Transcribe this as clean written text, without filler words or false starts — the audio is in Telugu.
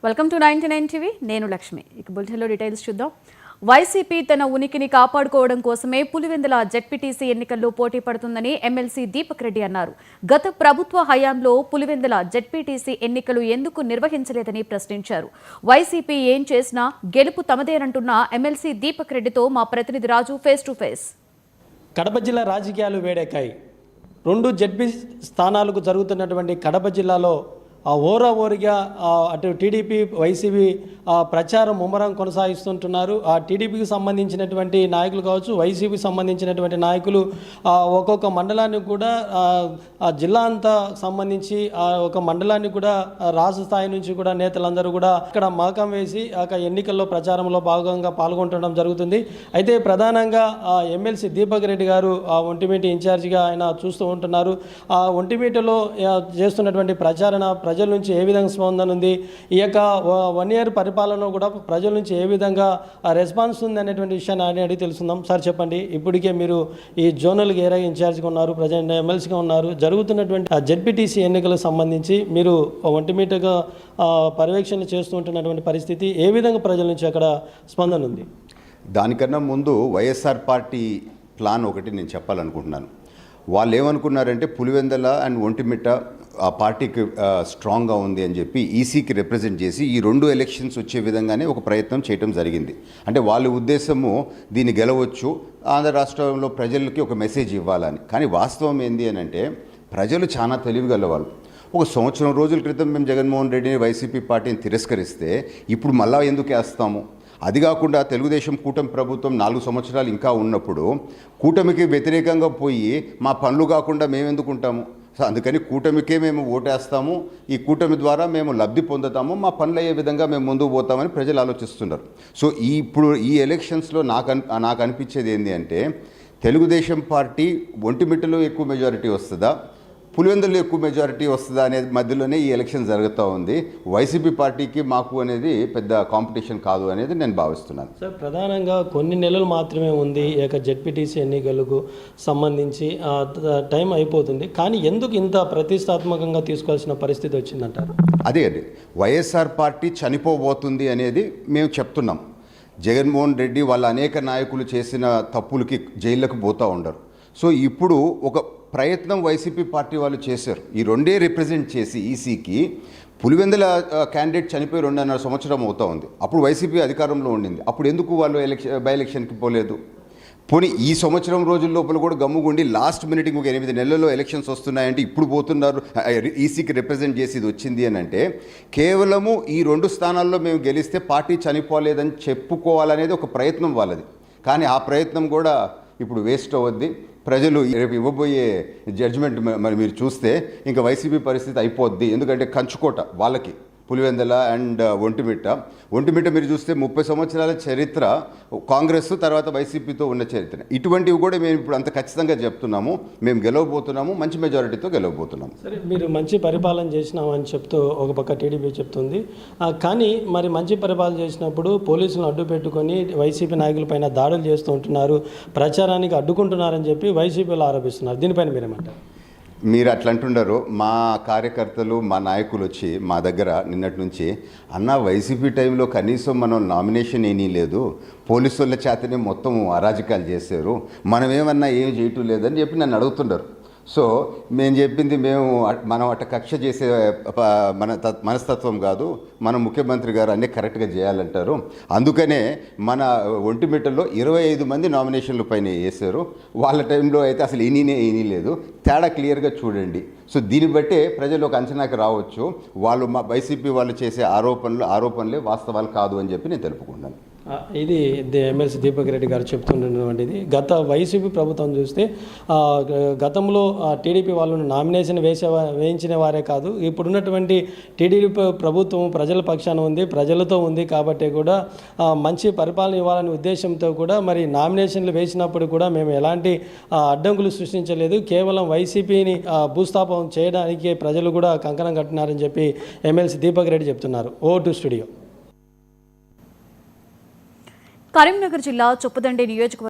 Welcome to 99 TV. నేను లక్ష్మి. ఇక బులెటిన్లో డీటెయిల్స్ చూద్దాం. వైసీపీ తన ఉనికిని కాపాడుకోవడం కోసమే పులివెందుల జెడ్పీటీసీ ఎన్నికల్లో పోటీ పడుతుందని ఎమ్మెల్సీ దీపక్ రెడ్డి అన్నారు. గత ప్రభుత్వ హయాంలో పులివెందుల జెడ్పీటీసీ ఎన్నికలు ఎందుకు నిర్వహించలేదని ప్రశ్నించారు. వైసీపీ ఏం చేసినా గెలుపు తమదేనంటున్న ఎమ్మెల్సీ దీపక్ రెడ్డితో మా ప్రతినిధి రాజు ఫేస్ టు ఫేస్. కడప జిల్లా రాజకీయాలు వేడెక్కాయి. 2 జెడ్పీ స్థానాలకు జరుగుతున్నటువంటి కడప జిల్లాలో ఓరిగా అటు టీడీపీ వైసీపీ ప్రచారం ముమ్మరం కొనసాగిస్తుంటున్నారు. ఆ టీడీపీకి సంబంధించినటువంటి నాయకులు కావచ్చు, వైసీపీకి సంబంధించినటువంటి నాయకులు ఒక్కొక్క మండలానికి కూడా జిల్లా అంతా సంబంధించి ఒక మండలాన్ని కూడా రాష్ట్ర స్థాయి నుంచి కూడా నేతలందరూ కూడా అక్కడ మకం వేసి ఎన్నికల్లో ప్రచారంలో భాగంగా పాల్గొనడం జరుగుతుంది. అయితే ప్రధానంగా ఎమ్మెల్సీ దీపక్ రెడ్డి గారు ఒంటిమిట ఇన్ఛార్జిగా ఆయన చూస్తూ ఉంటున్నారు. ఒంటిమిటలో చేస్తున్నటువంటి ప్రజల నుంచి ఏ విధంగా స్పందన ఉంది, ఈ యొక్క 1 year పరిపాలనలో కూడా ప్రజల నుంచి ఏ విధంగా రెస్పాన్స్ ఉంది అనేటువంటి విషయాన్ని ఆయన అడిగి తెలుసుకుందాం. సార్ చెప్పండి, ఇప్పటికే మీరు ఈ జోనల్ ఏరియా ఇన్ఛార్జ్గా ఉన్నారు, ప్రజెంట్ ఎమ్మెల్సీగా ఉన్నారు. జరుగుతున్నటువంటి జెడ్పీటీసీ ఎన్నికలకు సంబంధించి మీరు ఒంటిమిటగా పర్యవేక్షణ చేస్తూ ఉంటున్నటువంటి పరిస్థితి ఏ విధంగా ప్రజల నుంచి అక్కడ స్పందన ఉంది? దానికన్నా ముందు వైఎస్ఆర్ పార్టీ ప్లాన్ ఒకటి నేను చెప్పాలనుకుంటున్నాను. వాళ్ళు ఏమనుకున్నారంటే పులివెందల అండ్ ఒంటిమిట్ట ఆ పార్టీకి స్ట్రాంగ్గా ఉంది అని చెప్పి ఈసీకి రిప్రజెంట్ చేసి ఈ 2 ఎలక్షన్స్ వచ్చే విధంగానే ఒక ప్రయత్నం చేయడం జరిగింది. అంటే వాళ్ళ ఉద్దేశము దీన్ని గెలవచ్చు, ఆంధ్ర రాష్ట్రంలో ప్రజలకి ఒక మెసేజ్ ఇవ్వాలని. కానీ వాస్తవం ఏంది అని అంటే ప్రజలు చాలా తెలివిగలవాళ్ళు. ఒక 1 సంవత్సరం రోజుల క్రితం మేము జగన్మోహన్ రెడ్డిని వైసీపీ పార్టీని తిరస్కరిస్తే ఇప్పుడు మళ్ళా ఎందుకు వేస్తాము? అది కాకుండా తెలుగుదేశం కూటమి ప్రభుత్వం 4 సంవత్సరాలు ఇంకా ఉన్నప్పుడు కూటమికి వ్యతిరేకంగా పోయి మా పనులు కాకుండా మేము ఎందుకుంటాము? సో అందుకని కూటమికే మేము ఓటేస్తాము, ఈ కూటమి ద్వారా మేము లబ్ధి పొందుతాము, మా పనులు అయ్యే విధంగా మేము ముందుకు పోతామని ప్రజలు ఆలోచిస్తున్నారు. సో ఇప్పుడు ఈ ఎలక్షన్స్లో నాకు అనిపించేది ఏంటి అంటే తెలుగుదేశం పార్టీ ఒంటిమిట్టలో ఎక్కువ మెజారిటీ వస్తుందా, పులివెందులో ఎక్కువ మెజారిటీ వస్తుందా అనే మధ్యలోనే ఈ ఎలక్షన్ జరుగుతూ ఉంది. వైసీపీ పార్టీకి మాకు అనేది పెద్ద కాంపిటీషన్ కాదు అనేది నేను భావిస్తున్నాను. సార్, ప్రధానంగా కొన్ని నెలలు మాత్రమే ఉంది ఈ యొక్క జెడ్పీటీసీ ఎన్నికలకు సంబంధించి టైం అయిపోతుంది. కానీ ఎందుకు ఇంత ప్రతిష్టాత్మకంగా తీసుకోవాల్సిన పరిస్థితి వచ్చిందంటారు? అదే వైఎస్ఆర్ పార్టీ చనిపోబోతుంది అనేది మేము చెప్తున్నాం. జగన్మోహన్ రెడ్డి వాళ్ళ అనేక నాయకులు చేసిన తప్పులకి జైళ్ళకు పోతూ ఉండరు. సో ఇప్పుడు ఒక ప్రయత్నం వైసీపీ పార్టీ వాళ్ళు చేశారు. ఈ 2 రిప్రజెంట్ చేసి ఈసీకి పులివెందుల క్యాండిడేట్ చనిపోయి 2.5 సంవత్సరం అవుతా ఉంది. అప్పుడు వైసీపీ అధికారంలో ఉండింది. అప్పుడు ఎందుకు వాళ్ళు బై ఎలక్షన్కి పోలేదు? పోనీ ఈ సంవత్సరం రోజుల లోపల కూడా గమ్ముగుండి లాస్ట్ మినిట్ ఇంకొక 8 నెలల్లో ఎలక్షన్స్ వస్తున్నాయంటే ఇప్పుడు పోతున్నారు ఈసీకి రిప్రజెంట్ చేసి ఇది వచ్చింది అని అంటే కేవలము ఈ 2 స్థానాల్లో మేము గెలిస్తే పార్టీ చనిపోలేదని చెప్పుకోవాలనేది ఒక ప్రయత్నం వాళ్ళది. కానీ ఆ ప్రయత్నం కూడా ఇప్పుడు వేస్ట్ అవుద్ది. ప్రజలు రేపు ఇవ్వబోయే జడ్జిమెంట్ మరి మీరు చూస్తే ఇంకా వైసీపీ పరిస్థితి అయిపోద్ది. ఎందుకంటే కంచుకోట వాళ్ళకి పులివెందల అండ్ ఒంటిమిట్ట మీరు చూస్తే 30 సంవత్సరాల చరిత్ర కాంగ్రెస్ తర్వాత వైసీపీతో ఉన్న చరిత్ర. ఇటువంటివి కూడా మేము ఇప్పుడు అంత ఖచ్చితంగా చెప్తున్నాము. మేము గెలవబోతున్నాము, మంచి మెజారిటీతో గెలవబోతున్నాము. సరే, మీరు మంచి పరిపాలన చేసినామని చెప్తూ ఒక పక్క టీడీపీ చెప్తుంది. కానీ మరి మంచి పరిపాలన చేసినప్పుడు పోలీసులను అడ్డు పెట్టుకొని వైసీపీ నాయకులపైన దాడులు చేస్తూ ఉంటున్నారు, ప్రచారానికి అడ్డుకుంటున్నారని చెప్పి వైసీపీలో ఆరోపిస్తున్నారు. దీనిపైన మీరేమంటారు? మీరు అట్లా అంటున్నారు. మా కార్యకర్తలు మా నాయకులు వచ్చి మా దగ్గర నిన్నటి నుంచి అన్న వైసీపీ టైంలో కనీసం మనం నామినేషన్ ఏమీ లేదు, పోలీసు వాళ్ళ చేతనే మొత్తం అరాజకాలు చేశారు, మనం ఏమన్నా ఏం చేయటం లేదని చెప్పి నన్ను అడుగుతున్నారు. సో మేము చెప్పింది మనం అట్ట కక్ష చేసే మనస్తత్వం కాదు, మన ముఖ్యమంత్రి గారు అన్నీ కరెక్ట్గా చేయాలంటారు. అందుకనే మన ఒంటిమిట్టలో 25 మంది నామినేషన్ల పైన వేశారు. వాళ్ళ టైంలో అయితే అసలు ఏనీ లేదు. తేడా క్లియర్గా చూడండి. సో దీన్ని బట్టే ప్రజలు ఒక అంచనాకి రావచ్చు వాళ్ళు మా వైసీపీ వాళ్ళు చేసే ఆరోపణలే వాస్తవాలు కాదు అని చెప్పి నేను తెలుపుకున్నాను. ఇది ఎమ్మెల్సీ దీపక్ రెడ్డి గారు చెప్తున్నటువంటిది. గత వైసీపీ ప్రభుత్వం చూస్తే గతంలో టీడీపీ వాళ్ళను నామినేషన్ వేయించిన వారే కాదు, ఇప్పుడున్నటువంటి టీడీపీ ప్రభుత్వం ప్రజల పక్షాన ఉంది, ప్రజలతో ఉంది. కాబట్టి కూడా మంచి పరిపాలన ఇవ్వాలనే ఉద్దేశంతో కూడా మరి నామినేషన్లు వేసినప్పుడు కూడా మేము ఎలాంటి అడ్డంకులు సృష్టించలేదు, కేవలం వైసీపీని భూస్థాపం చేయడానికి ప్రజలు కూడా కంకణం కట్టినారని చెప్పి ఎమ్మెల్సీ దీపక్ రెడ్డి చెప్తున్నారు. O2 studio. కరీంనగర్ జిల్లా చొప్పదండి నియోజకవర్గం